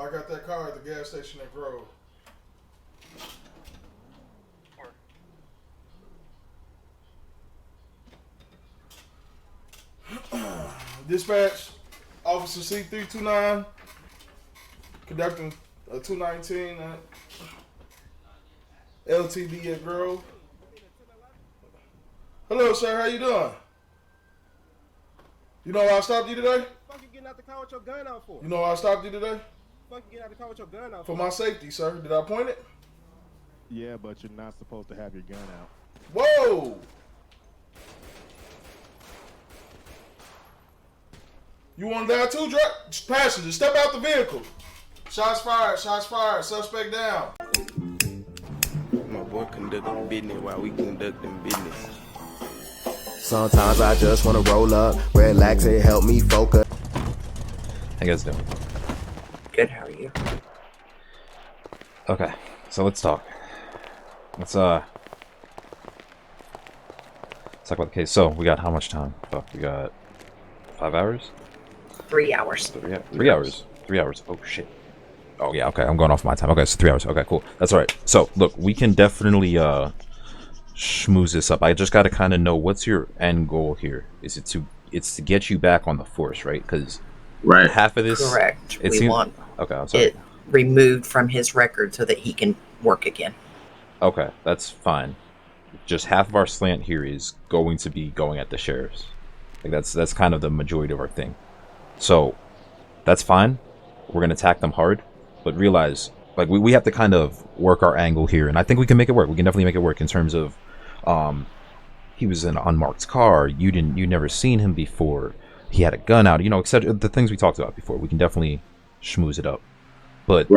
I got that car at the gas station at Grove. Dispatch, Officer C329, conducting a 219 LTD at Grove. Hello, sir. How you doing? You know why I stopped you today? Fuck you getting out the car with your gun out for? You know why I stopped you today? Fuck you getting out the car with your gun out for? For my safety, sir. Did I point it? Yeah, but you're not supposed to have your gun out. Whoa! You want to die too? Passenger, step out the vehicle. Shots fired, shots fired. Suspect down. My boy conducting business while we conducting business. Sometimes I just wanna roll up, relax and help me focus. How you guys doing? Good, how are you? Okay, so let's talk. Let's talk about the case. So, we got how much time? Fuck, we got 5 hours? 3 hours. 3 hours. 3 hours. Oh, shit. Oh, yeah, okay, I'm going off my time. Okay, so 3 hours. Okay, cool. That's alright. So, look, we can definitely, schmooze this up. I just gotta kind of know what's your end goal here. Is it it's to get you back on the force, right? Because half of this... Correct. We want okay, I'm sorry. it removed from his record so that he can work again. Okay, that's fine. Just half of our slant here is going to be going at the sheriffs. Like that's kind of the majority of our thing. So that's fine. We're gonna attack them hard, but realize like we have to kind of work our angle here, and I think we can make it work. We can definitely make it work in terms of he was in an unmarked car. You never seen him before. He had a gun out, etc. The things we talked about before. We can definitely schmooze it up. But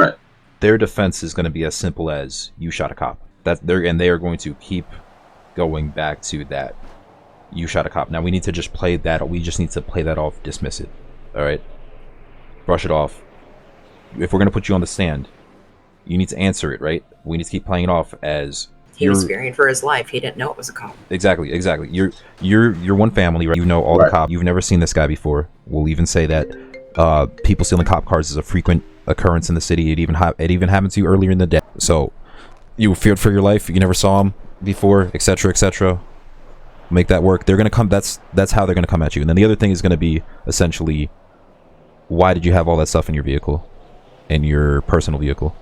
their defense is going to be as simple as you shot a cop. They are going to keep going back to that. You shot a cop. Now we need to just play that. We just need to play that off, dismiss it. All right, brush it off. If we're going to put you on the stand, you need to answer it, right? We need to keep playing it off as he was fearing for his life. He didn't know it was a cop. Exactly. You're one family, right? You know all the cops. You've never seen this guy before. We'll even say that people stealing cop cars is a frequent occurrence in the city. It even happened to you earlier in the day. So you feared for your life. You never saw him before, etc., etc. Make that work. They're gonna come. That's how they're gonna come at you. And then the other thing is gonna be essentially, why did you have all that stuff in your vehicle, in your personal vehicle?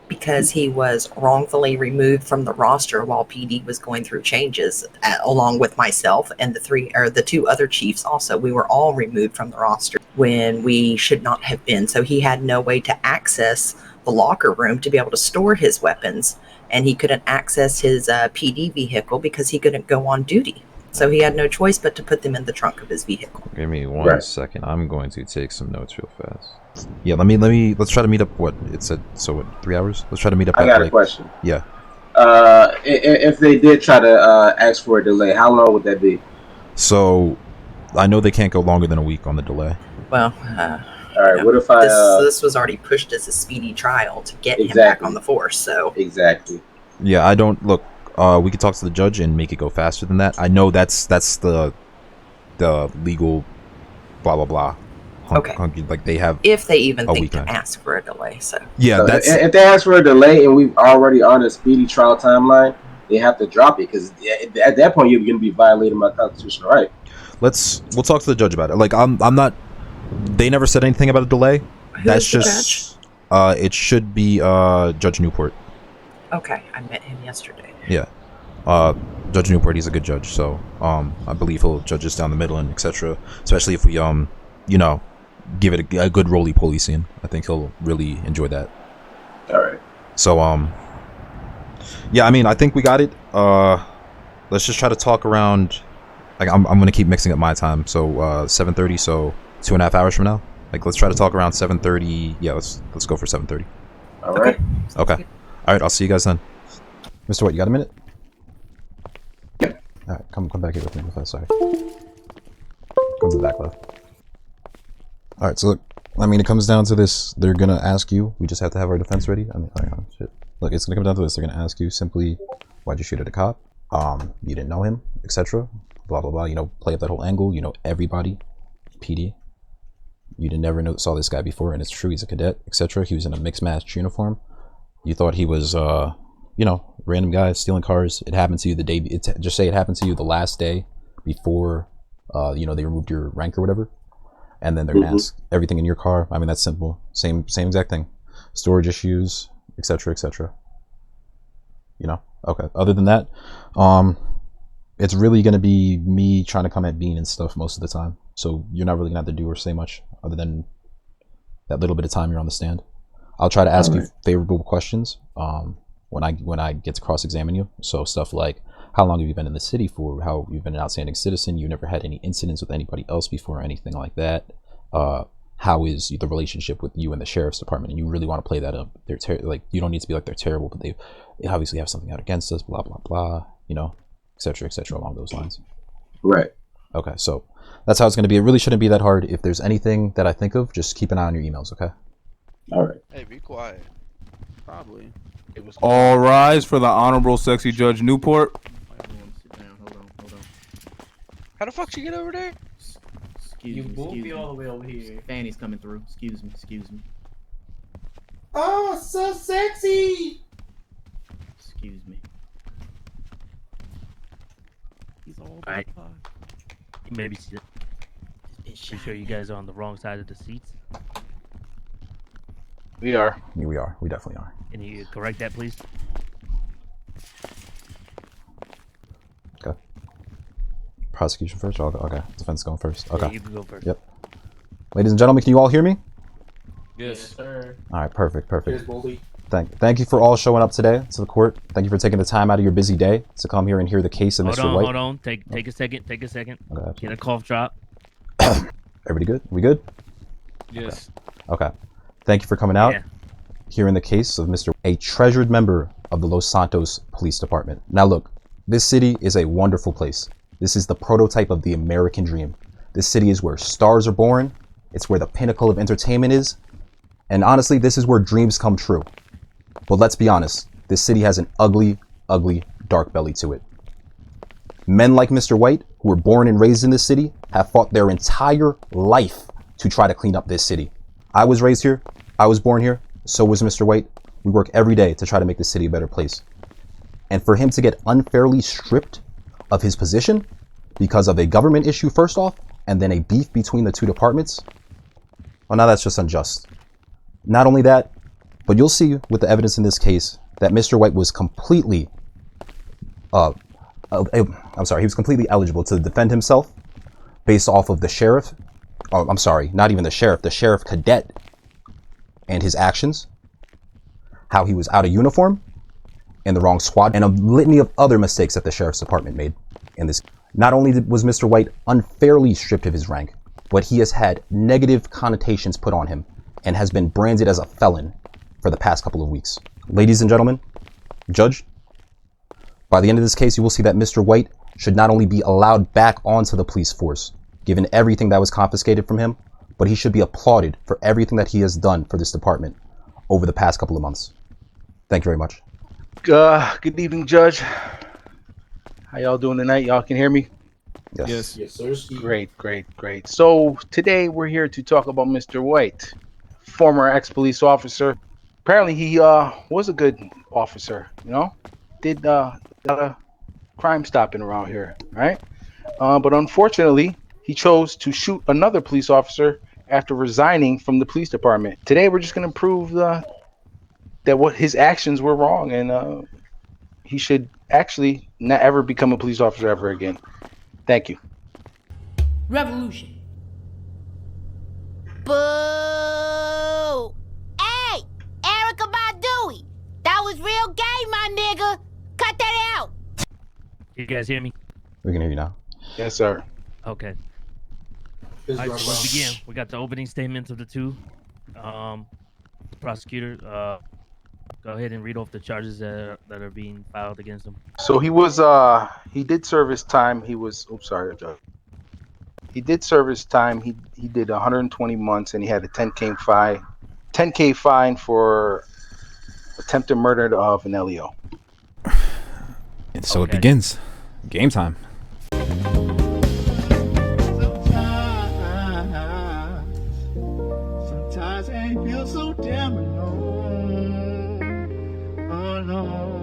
Because he was wrongfully removed from the roster while PD was going through changes, along with myself and the two other chiefs. Also, we were all removed from the roster when we should not have been. So he had no way to access the locker room to be able to store his weapons, and he couldn't access his PD vehicle because he couldn't go on duty. So he had no choice but to put them in the trunk of his vehicle. Give me one second. I'm going to take some notes real fast. Yeah, let's try to meet up. What it said. So what? 3 hours? Let's try to meet up. I got a question. Yeah. If they did try to ask for a delay, how long would that be? So, I know they can't go longer than a week on the delay. Well, all right. What if this was already pushed as a speedy trial to get him back on the force? So exactly. Yeah, I don't look. We could talk to the judge and make it go faster than that. I know that's the legal blah blah blah. Okay. Like they have. If they even think to ask for a delay, so yeah, so that's if they ask for a delay and we've already on a speedy trial timeline, they have to drop it because at that point you're going to be violating my constitutional right. We'll talk to the judge about it. Like I'm not. They never said anything about a delay. That's just. It should be Judge Newport. Okay, I met him yesterday. Yeah. Judge Newport, he's a good judge, so I believe he'll judge us down the middle and etc. Especially if we give it a good roly-poly scene. I think he'll really enjoy that. All right. So yeah, I mean, I think we got it. Let's just try to talk around. Like I'm gonna keep mixing up my time. So 7:30. So 2.5 hours from now. Like let's try to talk around 7:30. Yeah, let's go for 7:30. All right. Okay. All right. I'll see you guys then. Mr. White, you got a minute? Yeah. All right. Come back here with me real fast. Sorry. Come to the back left. All right. So look, I mean, it comes down to this. They're gonna ask you. We just have to have our defense ready. I mean, hang on, shit. Look, it's gonna come down to this. They're gonna ask you simply, why'd you shoot at a cop? You didn't know him, etc. Blah blah blah. Play up that whole angle. Everybody, PD. You never saw this guy before, and it's true, he's a cadet, etc. He was in a mixed match uniform. You thought he was, you know, random guy stealing cars. It happened to you the day, just say it happened to you the last day before, you know, they removed your rank or whatever. And then their mask, everything in your car. I mean, that's simple. Same exact thing. Storage issues, etc., etc. You know? Okay. Other than that, it's really going to be me trying to come at Bean and stuff most of the time. So you're not really going to have to do or say much other than that little bit of time you're on the stand. I'll try to ask you favorable questions when I get to cross-examine you. So stuff like, how long have you been in the city for? How you've been an outstanding citizen? You never had any incidents with anybody else before or anything like that? How is the relationship with you and the sheriff's department? And you really want to play that up. They're like, you don't need to be like they're terrible, but they obviously have something out against us. Blah blah blah. You know, etc. etc. along those lines. Right. Okay, so that's how it's going to be. It really shouldn't be that hard. If there's anything that I think of, just keep an eye on your emails. Okay. All right. Hey, be quiet. Probably. It was All rise for the Honorable Sexy Judge Newport. How the fuck you get over there? Excuse me, all the way over here. Fanny's coming through. Excuse me. Oh, so sexy. Excuse me. He's all right. Maybe pretty sure you guys are on the wrong side of the seats. We are. Yeah, we are. We definitely are. Can you correct that, please? Okay. Prosecution first? Okay. Defense going first. Okay. Yeah, you can go first. Yep. Ladies and gentlemen, can you all hear me? Yes, sir. All right. Perfect. Here's Boldy. Thank you for all showing up today to the court. Thank you for taking the time out of your busy day to come here and hear the case of Mr. White. Hold on. Take a second. Okay. Get a cough drop. Everybody good? We good? Yes. Okay. Thank you for coming out. Yeah. Hearing the case of Mr. a treasured member of the Los Santos Police Department. Now look, this city is a wonderful place. This is the prototype of the American dream. This city is where stars are born. It's where the pinnacle of entertainment is. And honestly, this is where dreams come true. But let's be honest, this city has an ugly, ugly, dark belly to it. Men like Mr. White, who were born and raised in this city, have fought their entire life to try to clean up this city. I was raised here. I was born here. So was Mr. White. We work every day to try to make the city a better place. And for him to get unfairly stripped of his position because of a government issue first off, and then a beef between the two departments, well, now that's just unjust. Not only that, but you'll see with the evidence in this case that Mr. White was completely, he was completely eligible to defend himself based off of the sheriff. Oh, I'm sorry, not even the sheriff cadet and his actions, how he was out of uniform, in the wrong squad, and a litany of other mistakes that the sheriff's department made in this. Not only was Mr. White unfairly stripped of his rank, but he has had negative connotations put on him and has been branded as a felon for the past couple of weeks. Ladies and gentlemen, Judge, by the end of this case, you will see that Mr. White should not only be allowed back onto the police force, given everything that was confiscated from him, but he should be applauded for everything that he has done for this department over the past couple of months. Thank you very much. Good evening, Judge. How y'all doing tonight? Y'all can hear me? Yes. Yes, sir. Great. So today we're here to talk about Mr. White, former ex-police officer. Apparently he was a good officer, you know? Did a lot of crime stopping around here, right? But unfortunately, he chose to shoot another police officer after resigning from the police department. Today we're just going to prove that what his actions were wrong, and he should actually not ever become a police officer ever again. Thank you. Revolution. Boo! Hey, Erica Badui, that was real gay, my nigga. Cut that out. You guys hear me? We can hear you now. Yes, sir. Okay. All right, so let's begin. We got the opening statements of the two. Prosecutor, go ahead and read off the charges that are being filed against him. So he did serve his time. He did serve his time. He did 120 months, and he had a 10K fine for attempted murder of an LEO. And so it begins. Game time. just ain't feel so damn alone. Alone.